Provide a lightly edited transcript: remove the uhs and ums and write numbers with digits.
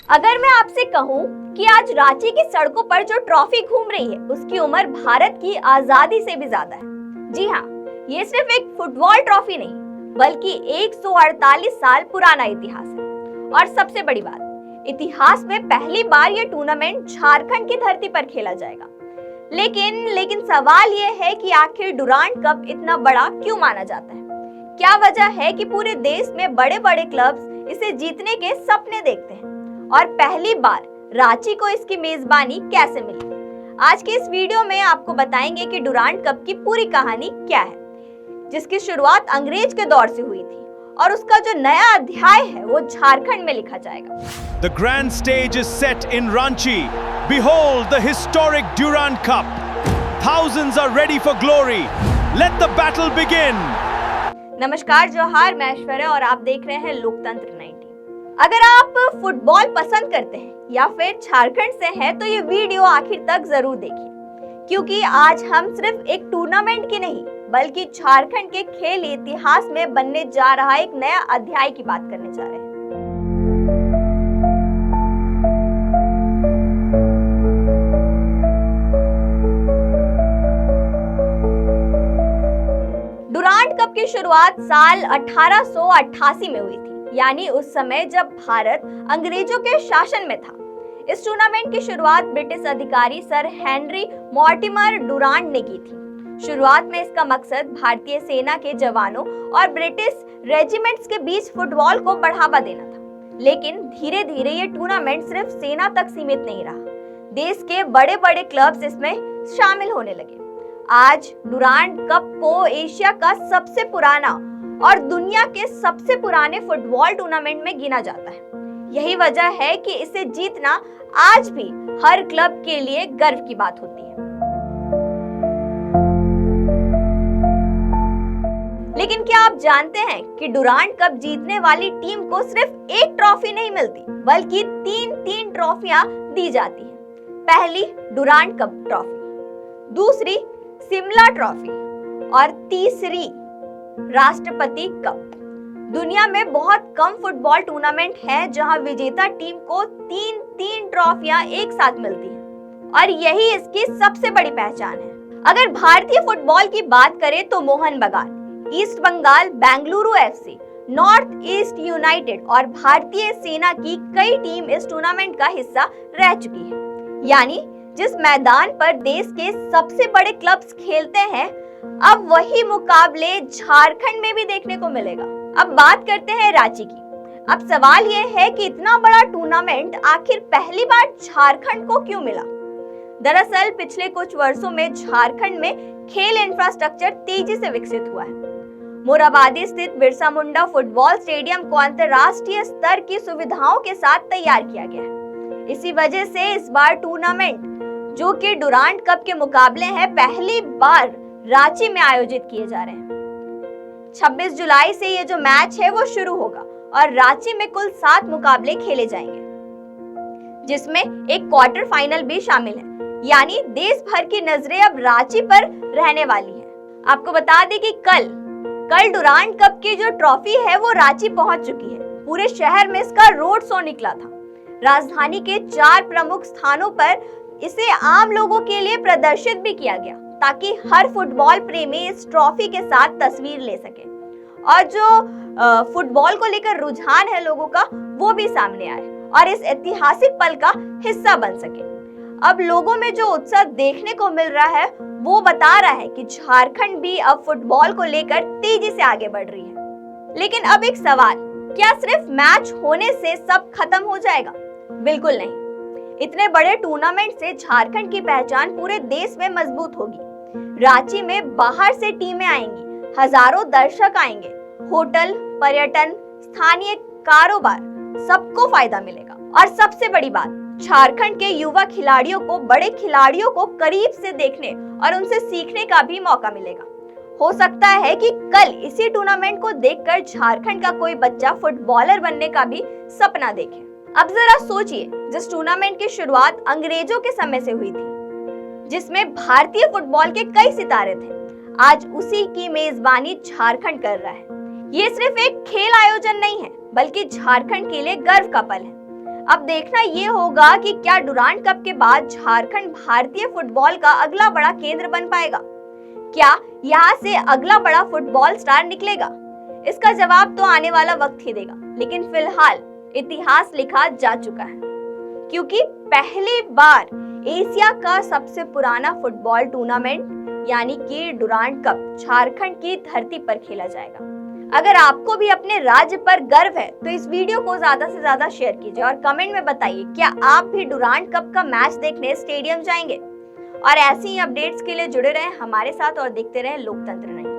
अगर मैं आपसे कहूं कि आज रांची की सड़कों पर जो ट्रॉफी घूम रही है उसकी उम्र भारत की आजादी से भी ज्यादा है। जी हाँ, ये सिर्फ एक फुटबॉल ट्रॉफी नहीं बल्कि 148 साल पुराना इतिहास है। और सबसे बड़ी बात, इतिहास में पहली बार ये टूर्नामेंट झारखंड की धरती पर खेला जाएगा। लेकिन सवाल ये है कि आखिर डुरांड कप इतना बड़ा क्यों माना जाता है? क्या वजह है कि पूरे देश में बड़े बड़े क्लब्स इसे जीतने के सपने देखते हैं और पहली बार रांची को इसकी मेजबानी कैसे मिली? आज के इस वीडियो में आपको बताएंगे कि डुरांड कप की पूरी कहानी क्या है, जिसकी शुरुआत अंग्रेज के दौर से हुई थी और उसका जो नया अध्याय है वो झारखंड में लिखा जाएगा। The grand stage is set in Ranchi. Behold the historic Durand Cup. Thousands are ready for glory. Let the battle begin. नमस्कार, जोहार, मैं ऐश्वर्या और आप देख रहे हैं लोकतंत्र 90। अगर आप फुटबॉल पसंद करते हैं या फिर झारखंड से हैं तो ये वीडियो आखिर तक जरूर देखिए, क्योंकि आज हम सिर्फ एक टूर्नामेंट की नहीं बल्कि झारखंड के खेल इतिहास में बनने जा रहा एक नया अध्याय की बात करने जा रहे हैं। डुरांड कप की शुरुआत साल 1888 में हुई थी, यानी उस समय जब भारत अंग्रेजों के शासन में था। इस टूर्नामेंट की शुरुआत ब्रिटिश अधिकारी सर हेनरी मॉर्टिमर डुरांड ने की थी। शुरुआत में इसका मकसद भारतीय सेना के जवानों और ब्रिटिश रेजिमेंट्स के बीच फुटबॉल को बढ़ावा देना था। लेकिन धीरे धीरे ये टूर्नामेंट सिर्फ सेना तक सीमित नहीं रहा, देश के बड़े बड़े क्लब्स इसमें शामिल होने लगे। आज डुरांड कप को एशिया का सबसे पुराना और दुनिया के सबसे पुराने फुटबॉल टूर्नामेंट में गिना जाता है। यही वजह है कि इसे जीतना आज भी हर क्लब के लिए गर्व की बात होती है। लेकिन क्या आप जानते हैं कि डुरांड कप जीतने वाली टीम को सिर्फ एक ट्रॉफी नहीं मिलती बल्कि तीन ट्रॉफियां दी जाती हैं। पहली डुरांड कप ट्रॉफी, दूसरी शिमला ट्रॉफी और तीसरी राष्ट्रपति कप। दुनिया में बहुत कम फुटबॉल टूर्नामेंट है जहां विजेता टीम को तीन ट्रॉफियां एक साथ मिलती हैं और यही इसकी सबसे बड़ी पहचान है। अगर भारतीय फुटबॉल की बात करें तो Mohun Bagan, East Bengal, Bengaluru FC, North East United और भारतीय सेना की कई टीम इस टूर्नामेंट का हिस्सा रह चुकी है। यानी जिस मैदान पर देश के सबसे बड़े क्लब्स खेलते हैं, अब वही मुकाबले झारखंड में भी देखने को मिलेगा। अब बात करते हैं रांची की। अब सवाल ये है कि इतना बड़ा टूर्नामेंट आखिर पहली बार झारखंड को क्यों मिला? दरअसल पिछले कुछ वर्षों में झारखंड में खेल इंफ्रास्ट्रक्चर तेजी से विकसित हुआ है। मोरहाबादी स्थित बिरसा मुंडा फुटबॉल स्टेडियम को अंतर्राष्ट्रीय स्तर की सुविधाओं के साथ तैयार किया गया है। इसी वजह से इस बार टूर्नामेंट, जो कि डुरांड कप के मुकाबले हैं, पहली बार रांची में आयोजित किए जा रहे हैं। 26 जुलाई से ये जो मैच है वो शुरू होगा और रांची में कुल 7 मुकाबले खेले जाएंगे, जिसमें एक क्वार्टर फाइनल भी शामिल है। यानी देश भर की नजरें अब रांची पर रहने वाली है। आपको बता दें कि कल डुरांड कप की जो ट्रॉफी है वो रांची पहुंच चुकी है। पूरे शहर में इसका रोड शो निकला था। राजधानी के 4 प्रमुख स्थानों पर इसे आम लोगों के लिए प्रदर्शित भी किया गया ताकि हर फुटबॉल प्रेमी इस ट्रॉफी के साथ तस्वीर ले सके और जो फुटबॉल को लेकर रुझान है लोगों का वो भी सामने आए और इस ऐतिहासिक पल का हिस्सा बन सके। अब लोगों में जो उत्साह देखने को मिल रहा है वो बता रहा है कि झारखंड भी अब फुटबॉल को लेकर तेजी से आगे बढ़ रही है। लेकिन अब एक सवाल, क्या सिर्फ मैच होने से सब खत्म हो जाएगा? बिल्कुल नहीं। इतने बड़े टूर्नामेंट से झारखंड की पहचान पूरे देश में मजबूत होगी। रांची में बाहर से टीमें आएंगी, हजारों दर्शक आएंगे, होटल, पर्यटन, स्थानीय कारोबार, सबको फायदा मिलेगा। और सबसे बड़ी बात, झारखंड के युवा खिलाड़ियों को बड़े खिलाड़ियों को करीब से देखने और उनसे सीखने का भी मौका मिलेगा। हो सकता है कि कल इसी टूर्नामेंट को देखकर झारखंड का कोई बच्चा फुटबॉलर बनने का भी सपना देखे। अब जरा सोचिए, जिस टूर्नामेंट की शुरुआत अंग्रेजों के समय से हुई थी, जिसमें भारतीय फुटबॉल के कई सितारे थे, आज उसी की मेजबानी झारखंड कर रहा है। ये सिर्फ एक खेल आयोजन नहीं है बल्कि झारखंड के लिए गर्व का पल है। अब देखना ये होगा कि क्या डुरांड कप के बाद झारखंड भारतीय फुटबॉल का अगला बड़ा केंद्र बन पाएगा। क्या यहाँ से अगला बड़ा फुटबॉल स्टार निकलेगा? इसका जवाब तो आने वाला वक्त ही देगा, लेकिन फिलहाल इतिहास लिखा जा चुका है, क्योंकि पहली बार एशिया का सबसे पुराना फुटबॉल टूर्नामेंट यानी कि डुरांड कप झारखंड की धरती पर खेला जाएगा। अगर आपको भी अपने राज्य पर गर्व है तो इस वीडियो को ज्यादा से ज्यादा शेयर कीजिए और कमेंट में बताइए क्या आप भी डुरांड कप का मैच देखने स्टेडियम जाएंगे। और ऐसी ही अपडेट्स के लिए जुड़े रहें हमारे साथ और देखते रहें लोकतंत्र नहीं।